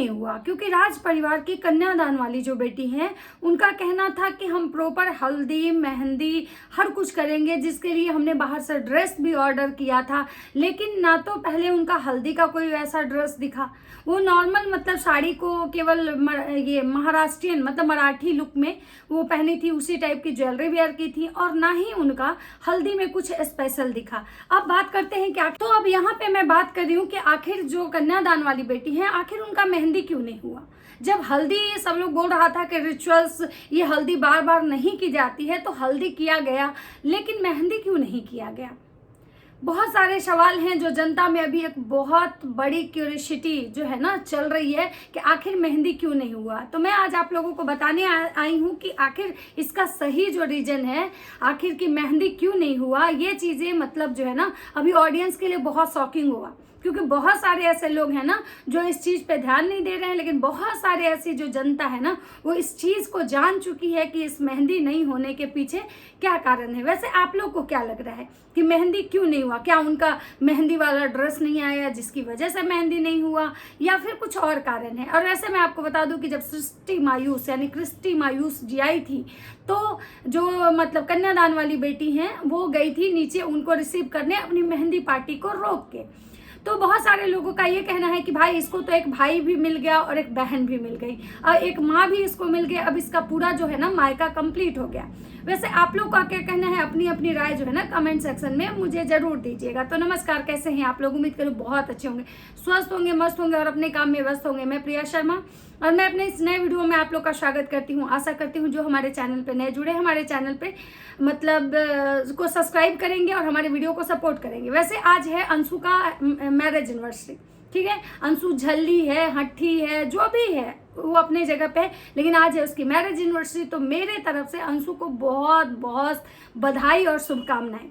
नहीं हुआ? क्योंकि राज परिवार की कन्यादान वाली जो बेटी है उनका कहना था कि हम प्रॉपर हल्दी मेहंदी हर कुछ करेंगे, जिसके लिए हमने बाहर से ड्रेस भी ऑर्डर किया था। लेकिन ना तो पहले उनका हल्दी का कोई वैसा ड्रेस दिखा, वो नॉर्मल मतलब साड़ी को केवल ये महाराष्ट्रियन मतलब मराठी लुक में वो पहनी थी, उसी टाइप की ज्वेलरी वेयर की थी, और ना ही उनका हल्दी में कुछ स्पेशल दिखा। अब बात करते हैं क्या, तो अब यहाँ पे मैं बात कर रही हूँ कि आखिर जो कन्यादान वाली बेटी है आखिर उनका मेहंदी क्यों नहीं हुआ? जब हल्दी सब लोग बोल रहा था कि रिचुअल्स ये हल्दी बार बार नहीं की जाती है, तो हल्दी किया गया, लेकिन मेहंदी क्यों नहीं किया गया? बहुत सारे सवाल हैं जो जनता में अभी एक बहुत बड़ी क्यूरियोसिटी जो है ना चल रही है कि आखिर मेहंदी क्यों नहीं हुआ। तो मैं आज आप लोगों को बताने आई हूँ कि आखिर इसका सही जो रीजन है, आखिर की मेहंदी क्यों नहीं हुआ। ये चीज़ें मतलब जो है ना अभी ऑडियंस के लिए बहुत शॉकिंग होगा, क्योंकि बहुत सारे ऐसे लोग हैं ना जो इस चीज़ पे ध्यान नहीं दे रहे हैं, लेकिन बहुत सारे ऐसी जो जनता है ना वो इस चीज़ को जान चुकी है कि इस मेहंदी नहीं होने के पीछे क्या कारण है। वैसे आप लोग को क्या लग रहा है कि मेहंदी क्यों नहीं हुआ? क्या उनका मेहंदी वाला ड्रेस नहीं आया जिसकी वजह से मेहंदी नहीं हुआ, या फिर कुछ और कारण है? और वैसे मैं आपको बता दूं कि जब सृष्टि मायूस यानी क्रिस्टी मायूस जी आई थी, तो जो मतलब कन्यादान वाली बेटी हैं वो गई थी नीचे उनको रिसीव करने अपनी मेहंदी पार्टी को रोक के। तो बहुत सारे लोगों का ये कहना है कि भाई इसको तो एक भाई भी मिल गया और एक बहन भी मिल गई और एक माँ भी इसको मिल गई, अब इसका पूरा जो है ना मायका कंप्लीट हो गया। वैसे आप लोग का क्या कहना है? अपनी अपनी राय जो है ना कमेंट सेक्शन में मुझे जरूर दीजिएगा। तो नमस्कार, कैसे हैं आप लोग? उम्मीद करूँ बहुत अच्छे होंगे, स्वस्थ होंगे, मस्त होंगे और अपने काम में व्यस्त होंगे। मैं प्रिया शर्मा और मैं अपने इस नए वीडियो में आप लोग का स्वागत करती हूँ। आशा करती हूँ जो हमारे चैनल पे नए जुड़े हमारे चैनल पे मतलब को सब्सक्राइब करेंगे और हमारे वीडियो को सपोर्ट करेंगे। वैसे आज है अंशु का मैरिज एनिवर्सरी, ठीक है। अंशु झल्ली है, हट्ठी है, जो भी है वो अपने जगह पे है, लेकिन आज है उसकी मैरिज एनिवर्सरी। तो मेरे तरफ से अंशु को बहुत बहुत बधाई और शुभकामनाएं।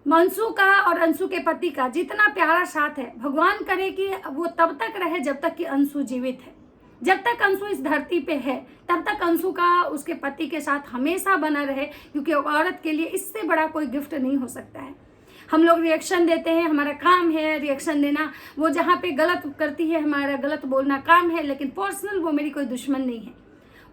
अंशु का और अंशु के पति का जितना प्यारा साथ है, भगवान करे कि वो तब तक रहे जब तक कि अंशु जीवित है। जब तक अंशु इस धरती पे है तब तक अंशु का उसके पति के साथ हमेशा बना रहे, क्योंकि औरत के लिए इससे बड़ा कोई गिफ्ट नहीं हो सकता है। हम लोग रिएक्शन देते हैं, हमारा काम है रिएक्शन देना, वो जहाँ पे गलत करती है हमारा गलत बोलना काम है, लेकिन पर्सनल वो मेरी कोई दुश्मन नहीं है।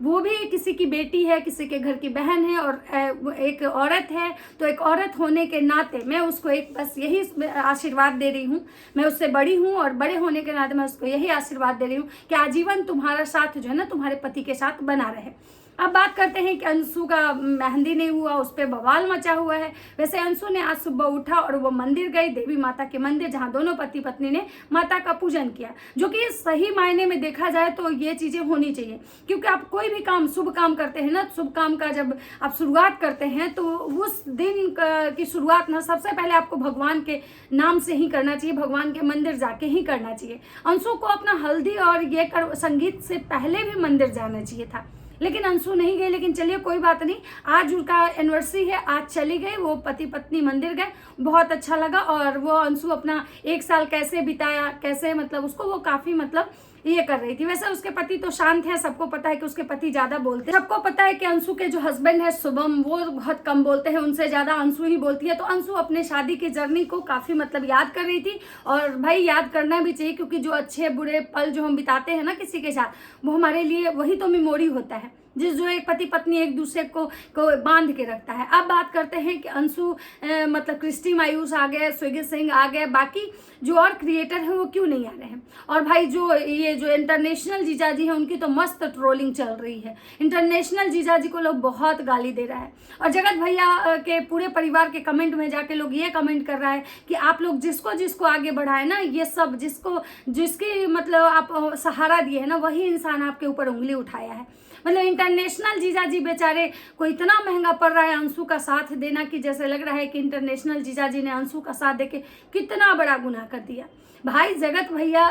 वो भी किसी की बेटी है, किसी के घर की बहन है और एक औरत है। तो एक औरत होने के नाते मैं उसको एक बस यही आशीर्वाद दे रही हूँ। मैं उससे बड़ी हूँ और बड़े होने के नाते मैं उसको यही आशीर्वाद दे रही हूँ कि आजीवन तुम्हारा साथ जो है ना तुम्हारे पति के साथ बना रहे। अब बात करते हैं कि अंशु का मेहंदी नहीं हुआ, उस पर बवाल मचा हुआ है। वैसे अंशु ने आज सुबह उठा और वो मंदिर गई, देवी माता के मंदिर, जहाँ दोनों पति पत्नी ने माता का पूजन किया, जो कि सही मायने में देखा जाए तो ये चीज़ें होनी चाहिए। क्योंकि आप कोई भी काम शुभ काम करते हैं ना, शुभ काम का जब आप शुरुआत करते हैं तो उस दिन की शुरुआत ना सबसे पहले आपको भगवान के नाम से ही करना चाहिए, भगवान के मंदिर जाके ही करना चाहिए। अंशु को अपना हल्दी और ये संगीत से पहले भी मंदिर जाना चाहिए था, लेकिन अंशु नहीं गई। लेकिन चलिए कोई बात नहीं, आज उनका एनिवर्सरी है, आज चली गई, वो पति पत्नी मंदिर गए, बहुत अच्छा लगा। और वो अंशु अपना 1 साल कैसे बिताया, कैसे मतलब उसको वो काफ़ी मतलब ये कर रही थी। वैसे उसके पति तो शांत है, सबको पता है कि उसके पति ज्यादा बोलते हैं। सबको पता है कि अंशु के जो हस्बैंड है शुभम, वो बहुत कम बोलते हैं, उनसे ज्यादा अंशु ही बोलती है। तो अंशु अपने शादी की जर्नी को काफी मतलब याद कर रही थी, और भाई याद करना भी चाहिए, क्योंकि जो अच्छे बुरे पल जो हम बिताते हैं ना किसी के साथ, वो हमारे लिए वही तो मेमोरी होता है जो एक पति पत्नी एक दूसरे को बांध के रखता है। अब बात करते हैं कि अंशु मतलब क्रिस्टी मायूस आ गए, स्विगी सिंह आ गए, बाकी जो और क्रिएटर हैं वो क्यों नहीं आ रहे हैं। और भाई जो ये जो इंटरनेशनल जीजाजी है उनकी तो मस्त ट्रोलिंग चल रही है। इंटरनेशनल जीजाजी को लोग बहुत गाली दे रहा है, और जगत भैया के पूरे परिवार के कमेंट में जाके लोग ये कमेंट कर रहा है कि आप लोग जिसको जिसको आगे बढ़ाए ना, ये सब जिसकी मतलब आप सहारा दिए है ना, वही इंसान आपके ऊपर उंगली उठाया है। मतलब इंटरनेशनल जीजाजी बेचारे को इतना महंगा पड़ रहा है अंशु का साथ देना कि जैसे लग रहा है कि इंटरनेशनल जीजाजी ने अंशु का साथ देके कितना बड़ा गुनाह कर दिया। भाई जगत भैया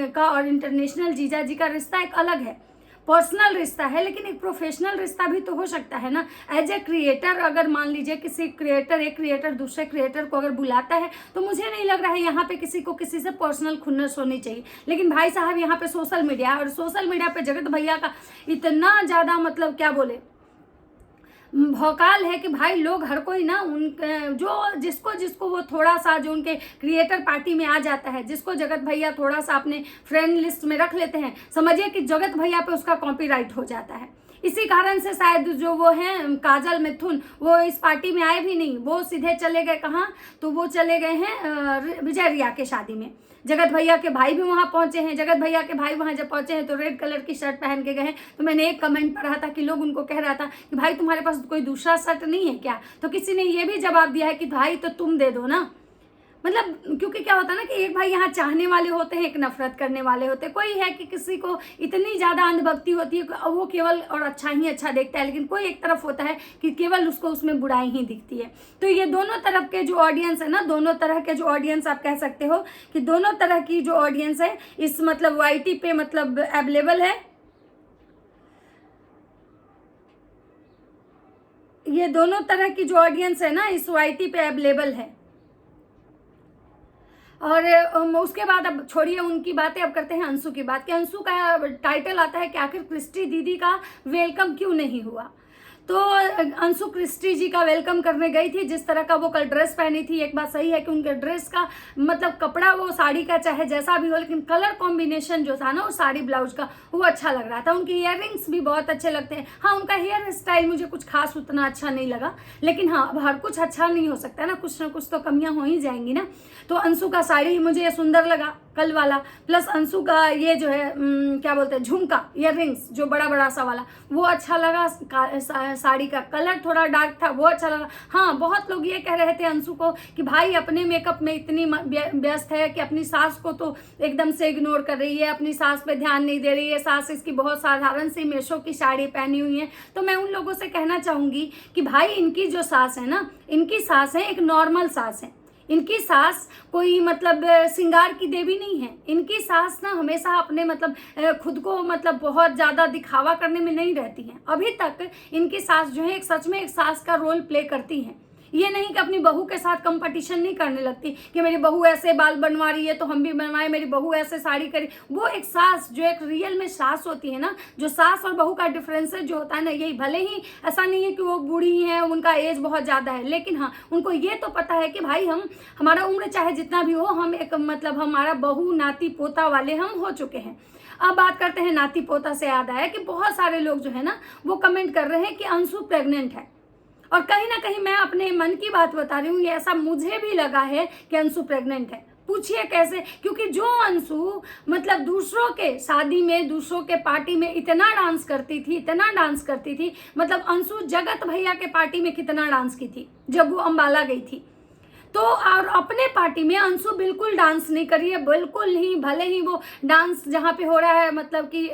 का और इंटरनेशनल जीजाजी का रिश्ता एक अलग है, पर्सनल रिश्ता है, लेकिन एक प्रोफेशनल रिश्ता भी तो हो सकता है ना। एज ए क्रिएटर अगर मान लीजिए किसी एक क्रिएटर दूसरे क्रिएटर को अगर बुलाता है, तो मुझे नहीं लग रहा है यहाँ पे किसी को किसी से पर्सनल खुन्नस होनी चाहिए। लेकिन भाई साहब यहाँ पे सोशल मीडिया है, और सोशल मीडिया पे जगत भैया का इतना ज़्यादा मतलब क्या बोले, भौकाल है कि भाई लोग हर कोई ना उन जो जिसको जिसको वो थोड़ा सा जो उनके क्रिएटर पार्टी में आ जाता है, जिसको जगत भैया थोड़ा सा अपने फ्रेंड लिस्ट में रख लेते हैं, समझिए कि जगत भैया पे उसका कॉपीराइट हो जाता है। इसी कारण से शायद जो वो हैं काजल मिथुन, वो इस पार्टी में आए भी नहीं, वो सीधे चले गए कहाँ, तो वो चले गए हैं विजय रिया के शादी में। जगत भैया के भाई भी वहां पहुंचे हैं। जगत भैया के भाई वहां जब पहुंचे हैं तो रेड कलर की शर्ट पहन के गए हैं। तो मैंने एक कमेंट पढ़ा था कि लोग उनको कह रहा था कि भाई तुम्हारे पास कोई दूसरा शर्ट नहीं है क्या, तो किसी ने ये भी जवाब दिया है कि भाई तो तुम दे दो ना। मतलब क्योंकि क्या होता है ना कि एक भाई यहाँ चाहने वाले होते हैं, एक नफरत करने वाले होते हैं। कोई है कि किसी को इतनी ज़्यादा अंधभक्ति होती है कि वो केवल और अच्छा ही अच्छा देखता है, लेकिन कोई एक तरफ होता है कि केवल उसको उसमें बुराई ही दिखती है। तो ये दोनों तरफ के जो ऑडियंस है ना, दोनों तरह के जो ऑडियंस आप कह सकते हो कि दोनों तरह की जो ऑडियंस है इस मतलब YT पे मतलब अवेलेबल है। ये दोनों तरह की जो ऑडियंस है ना इस YT पे अवेलेबल है। और उसके बाद अब छोड़िए उनकी बातें, अब करते हैं अंशु की बात कि अंशु का टाइटल आता है कि आखिर क्रिस्टी दीदी का वेलकम क्यों नहीं हुआ। तो अंशु क्रिस्टी जी का वेलकम करने गई थी। जिस तरह का वो कल ड्रेस पहनी थी, एक बात सही है कि उनके ड्रेस का मतलब कपड़ा वो साड़ी का चाहे जैसा भी हो, लेकिन कलर कॉम्बिनेशन जो था ना वो साड़ी ब्लाउज का वो अच्छा लग रहा था। उनके इयररिंग्स भी बहुत अच्छे लगते हैं। हाँ, उनका हेयर स्टाइल मुझे कुछ खास उतना अच्छा नहीं लगा, लेकिन हाँ अब हर कुछ अच्छा नहीं हो सकता ना कुछ तो कमियां हो ही जाएंगी ना। तो अंशु का साड़ी मुझे सुंदर लगा कल वाला, प्लस अंशु का ये जो है क्या बोलते हैं झुमका इयररिंग्स जो बड़ा बड़ा सा वाला वो अच्छा लगा। साड़ी का कलर थोड़ा डार्क था वो अच्छा लगा। हाँ, बहुत लोग ये कह रहे थे अंशु को कि भाई अपने मेकअप में इतनी व्यस्त है कि अपनी सास को तो एकदम से इग्नोर कर रही है, अपनी सास पे ध्यान नहीं दे रही है, सास इसकी बहुत साधारण सी मेशो की साड़ी पहनी हुई है। तो मैं उन लोगों से कहना चाहूंगी कि भाई इनकी जो सास है ना, इनकी सास है एक नॉर्मल सास है। इनकी सास कोई मतलब श्रृंगार की देवी नहीं है। इनकी सास ना हमेशा अपने मतलब खुद को मतलब बहुत ज़्यादा दिखावा करने में नहीं रहती हैं। अभी तक इनकी सास जो है एक सच में एक सास का रोल प्ले करती हैं। ये नहीं कि अपनी बहू के साथ कंपटीशन नहीं करने लगती कि मेरी बहू ऐसे बाल बनवा रही है तो हम भी बनवाए, मेरी बहू ऐसे साड़ी करी। वो एक सास जो एक रियल में सास होती है ना, जो सास और बहू का डिफरेंसेस जो होता है ना, यही भले ही ऐसा नहीं है कि वो बूढ़ी हैं, उनका एज बहुत ज़्यादा है, लेकिन हाँ उनको ये तो पता है कि भाई हमारा उम्र चाहे जितना भी हो, हम एक मतलब हमारा बहू नाती पोता वाले हम हो चुके हैं। अब बात करते हैं नाती पोता से याद आया कि बहुत सारे लोग जो है ना वो कमेंट कर रहे हैं कि अंशु प्रेग्नेंट है, और कहीं ना कहीं मैं अपने मन की बात बता रही हूँ, ये ऐसा मुझे भी लगा है कि अंशु प्रेग्नेंट है। पूछिए कैसे, क्योंकि जो अंशु मतलब दूसरों के शादी में दूसरों के पार्टी में इतना डांस करती थी, मतलब अंशु जगत भैया के पार्टी में कितना डांस की थी जब वो अंबाला गई थी। तो और अपने पार्टी में अंशु बिल्कुल डांस नहीं करी है, बिल्कुल नहीं। भले ही वो डांस जहाँ पे हो रहा है मतलब कि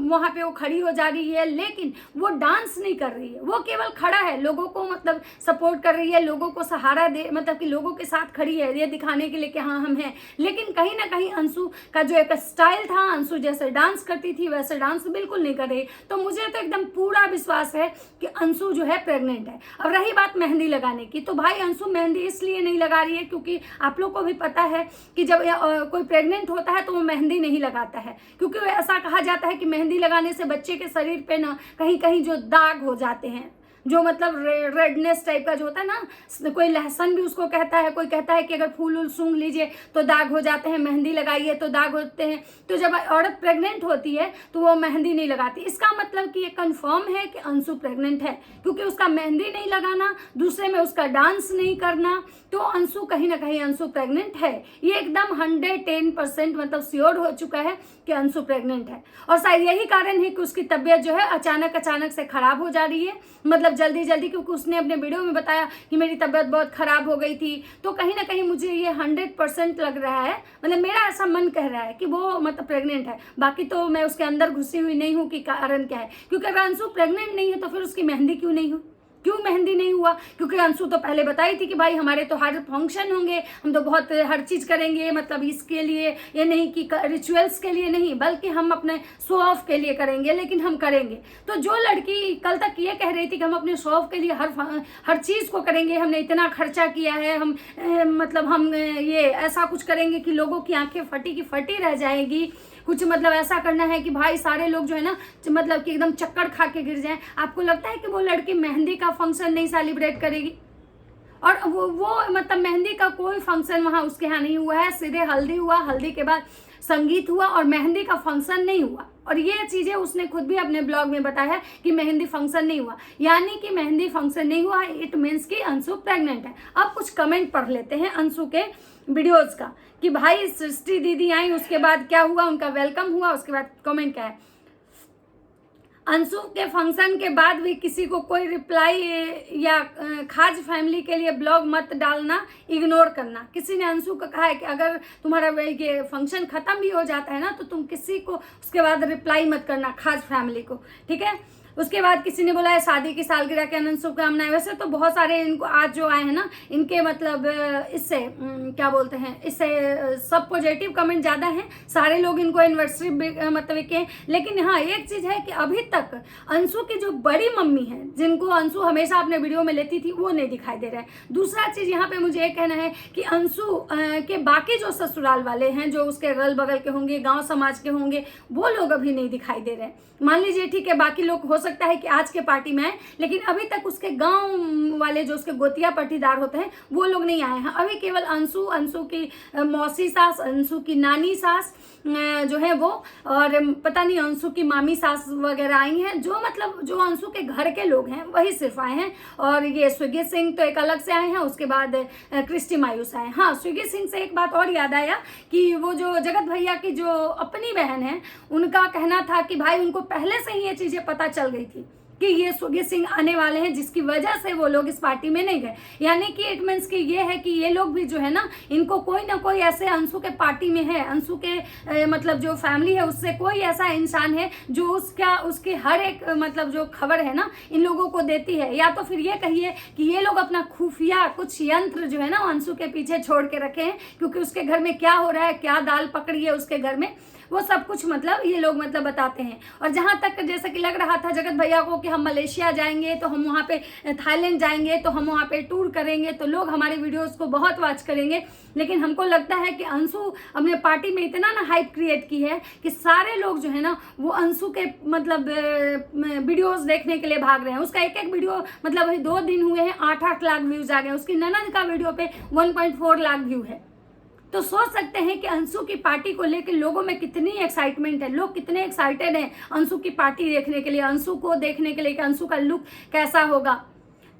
वहाँ पे वो खड़ी हो जा रही है, लेकिन वो डांस नहीं कर रही है, वो केवल खड़ा है, लोगों को मतलब सपोर्ट कर रही है, लोगों को सहारा दे मतलब कि लोगों के साथ खड़ी है ये दिखाने के लिए कि हाँ हम हैं। लेकिन कहीं ना कहीं अंशु का जो एक स्टाइल था, अंशु जैसे डांस करती थी वैसे डांस बिल्कुल नहीं कर रही। तो मुझे तो एकदम पूरा विश्वास है कि अंशु जो है प्रेग्नेंट है। अब रही बात मेहंदी लगाने की, तो भाई अंशु मेहंदी इसलिए नहीं लगा रही है क्योंकि आप लोग को भी पता है कि जब कोई प्रेग्नेंट होता है तो वो मेहंदी नहीं लगाता है, क्योंकि ऐसा कहा जाता है कि मेहंदी लगाने से बच्चे के शरीर पे ना कहीं कहीं जो दाग हो जाते हैं, जो मतलब रेडनेस टाइप का जो होता है ना, कोई लहसन भी उसको कहता है, कोई कहता है कि अगर फूल उल सूंघ लीजिए तो दाग हो जाते हैं, मेहंदी लगाइए तो दाग होते हैं। तो जब औरत प्रेग्नेंट होती है तो वो मेहंदी नहीं लगाती। इसका मतलब कि ये कंफर्म है कि अंशु प्रेग्नेंट है, क्योंकि उसका मेहंदी नहीं लगाना, दूसरे में उसका डांस नहीं करना, तो अंशु कहीं ना कहीं अंशु प्रेग्नेंट है। ये एकदम 110% मतलब श्योर हो चुका है कि अंशु प्रेग्नेंट है। और शायद यही कारण है कि उसकी तबीयत जो है अचानक से खराब हो जा रही है, मतलब जल्दी, क्योंकि उसने अपने वीडियो में बताया कि मेरी तबीयत बहुत खराब हो गई थी। तो कहीं ना कहीं मुझे ये 100% लग रहा है, मतलब मेरा ऐसा मन कह रहा है कि वो मतलब प्रेग्नेंट है। बाकी तो मैं उसके अंदर घुसी हुई नहीं हूँ कि कारण क्या है, क्योंकि अगर अंशु प्रेग्नेंट नहीं है तो फिर उसकी मेहंदी क्यों मेहंदी नहीं हुआ? क्योंकि अंशु तो पहले बताई थी कि भाई हमारे तो हर फंक्शन होंगे, हम तो बहुत हर चीज़ करेंगे, मतलब इसके लिए ये नहीं कि रिचुअल्स के लिए नहीं, बल्कि हम अपने शो ऑफ के लिए करेंगे, लेकिन हम करेंगे। तो जो लड़की कल तक ये कह रही थी कि हम अपने शो ऑफ के लिए हर चीज़ को करेंगे, हमने इतना खर्चा किया है, हम मतलब हम ये ऐसा कुछ करेंगे कि लोगों की आंखें फटी की फटी रह जाएगी, कुछ मतलब ऐसा करना है कि भाई सारे लोग जो है ना मतलब कि एकदम चक्कर खा के गिर जाएं। आपको लगता है कि वो लड़की मेहंदी का फंक्शन नहीं सेलिब्रेट करेगी? और वो मतलब मेहंदी का कोई फंक्शन वहाँ उसके यहाँ नहीं हुआ है, सीधे हल्दी हुआ, हल्दी के बाद संगीत हुआ और मेहंदी का फंक्शन नहीं हुआ। और ये चीज़ें उसने खुद भी अपने ब्लॉग में बताया कि मेहंदी फंक्शन नहीं हुआ, यानी कि मेहंदी फंक्शन नहीं हुआ, इट मीन्स कि अंशु प्रेग्नेंट है। अब कुछ कमेंट पढ़ लेते हैं अंशु के वीडियोज़ का कि भाई सृष्टि दीदी आई, उसके बाद क्या हुआ, उनका वेलकम हुआ, उसके बाद कमेंट क्या है। अंशु के फंक्शन के बाद भी किसी को कोई रिप्लाई या खाज फैमिली के लिए ब्लॉग मत डालना, इग्नोर करना। किसी ने अंशु को कहा है कि अगर तुम्हारा ये फंक्शन खत्म भी हो जाता है ना तो तुम किसी को उसके बाद रिप्लाई मत करना, खाज फैमिली को, ठीक है। उसके बाद किसी ने बोला है शादी की सालगिरह की अनंत शुभकामनाएं। वैसे तो बहुत सारे इनको आज जो आए हैं ना इनके मतलब इससे क्या बोलते हैं, इससे सब पॉजिटिव कमेंट ज़्यादा हैं, सारे लोग इनको एनिवर्सरी मतलब के। लेकिन हाँ एक चीज़ है कि अभी तक अंशु की जो बड़ी मम्मी है, जिनको अंशु हमेशा अपने वीडियो में लेती थी, वो नहीं दिखाई दे रहा है। दूसरा चीज़ यहाँ पे मुझे ये कहना है कि अंशु के बाकी जो ससुराल वाले हैं, जो उसके अगल बगल के होंगे, गाँव समाज के होंगे, वो लोग अभी नहीं दिखाई दे रहे हैं। मान लीजिए ठीक है, बाकी लोग हो सकता है कि आज के पार्टी में आए, लेकिन अभी तक उसके गांव वाले जो उसके गोतिया पट्टीदार होते हैं वो लोग नहीं आए हैं। अभी केवल अंशु, अंशु की मौसी सास, अंशु की नानी सास जो है वो, और पता नहीं अंशु की मामी सास वगैरह आई हैं। जो मतलब जो अंशु के घर के लोग हैं वही सिर्फ आए हैं। और ये स्विगी सिंह तो एक अलग से आए हैं, उसके बाद क्रिस्टी मायूस आए। हाँ, स्विगी सिंह से एक बात और याद आया कि वो जो जगत भैया की जो अपनी बहन है, उनका कहना था कि भाई उनको पहले से ही ये चीज़ें पता चल गई थी कि ये स्विगी सिंह आने वाले हैं, जिसकी वजह से वो लोग इस पार्टी में नहीं गए। यानी कि इट मीन्स कि ये है कि ये लोग भी जो है ना, इनको कोई ना कोई ऐसे अंशु के पार्टी में है, अंशु के मतलब जो फैमिली है उससे कोई ऐसा इंसान है जो उसकी हर एक मतलब जो खबर है ना इन लोगों को देती है। या तो फिर ये कहिए कि ये लोग अपना खुफिया कुछ यंत्र जो है ना अंशु के पीछे छोड़ के रखे हैं, क्योंकि उसके घर में क्या हो रहा है, क्या दाल पकड़ी है उसके घर में, वो सब कुछ मतलब ये लोग मतलब बताते हैं। और जहाँ तक जैसा कि लग रहा था जगत भैया को कि हम मलेशिया जाएंगे तो हम वहाँ पे, थाईलैंड जाएंगे तो हम वहाँ पे टूर करेंगे तो लोग हमारे वीडियोस को बहुत वॉच करेंगे, लेकिन हमको लगता है कि अंशु अपने पार्टी में इतना ना हाइप क्रिएट की है कि सारे लोग जो है ना वो अंशु के मतलब वीडियोस देखने के लिए भाग रहे हैं। उसका एक एक वीडियो मतलब अभी 2 दिन हुए हैं 8-8 लाख व्यूज आ गए। उसकी ननद का वीडियो पे 1.4 लाख व्यू है। तो सोच सकते हैं कि अंशु की पार्टी को लेकर लोगों में कितनी एक्साइटमेंट है, लोग कितने एक्साइटेड हैं अंशु की पार्टी देखने के लिए, अंशु को देखने के लिए कि अंशु का लुक कैसा होगा।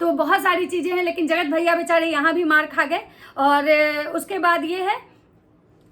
तो बहुत सारी चीज़ें हैं, लेकिन जगत भैया बेचारे यहाँ भी मार खा गए। और उसके बाद ये है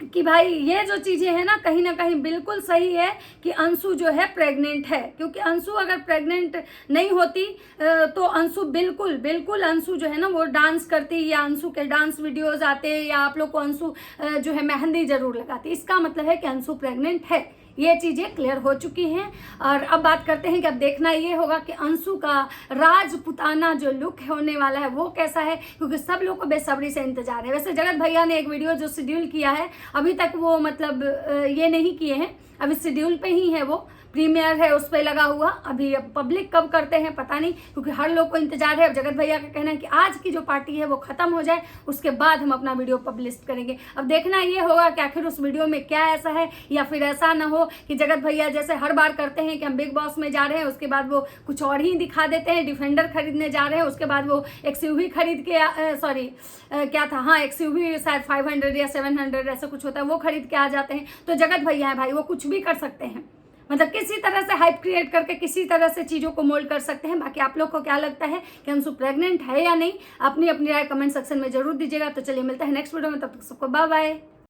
कि भाई ये जो चीज़ें हैं ना कहीं बिल्कुल सही है कि अंशु जो है प्रेग्नेंट है, क्योंकि अंशु अगर प्रेग्नेंट नहीं होती तो अंशु बिल्कुल अंशु जो है ना वो डांस करती, या अंशु के डांस वीडियोस आते, या आप लोग को अंशु जो है मेहंदी जरूर लगाती। इसका मतलब है कि अंशु प्रेग्नेंट है। ये चीज़ें क्लियर हो चुकी हैं। और अब बात करते हैं कि अब देखना ये होगा कि अंशु का राजपुताना जो लुक होने वाला है वो कैसा है, क्योंकि सब लोग को बेसब्री से इंतजार है। वैसे जगत भैया ने एक वीडियो जो शेड्यूल किया है अभी तक वो मतलब ये नहीं किए हैं, अभी शेड्यूल पे ही है, वो प्रीमियर है उस पर लगा हुआ। अभी अब पब्लिक कब करते हैं पता नहीं, क्योंकि हर लोग को इंतजार है। अब जगत भैया का कहना है कि आज की जो पार्टी है वो खत्म हो जाए, उसके बाद हम अपना वीडियो पब्लिश करेंगे। अब देखना ये होगा कि आखिर उस वीडियो में क्या ऐसा है, या फिर ऐसा ना हो कि जगत भैया जैसे हर बार करते हैं कि हम बिग बॉस में जा रहे हैं, उसके बाद वो कुछ और ही दिखा देते हैं, डिफेंडर खरीदने जा रहे हैं, उसके बाद वो एक्सयूवी खरीद के क्या था, हाँ एक्सयूवी शायद 500 या 700 ऐसा कुछ होता है, वो खरीद के आ जाते हैं। तो जगत भैया है भाई, वो कुछ भी कर सकते हैं, मतलब किसी तरह से हाइप क्रिएट करके किसी तरह से चीज़ों को मोल्ड कर सकते हैं। बाकी आप लोग को क्या लगता है कि अंशु प्रेग्नेंट है या नहीं, अपनी राय कमेंट सेक्शन में जरूर दीजिएगा। तो चलिए मिलते हैं नेक्स्ट वीडियो में, तब तक सबको बाय बाय।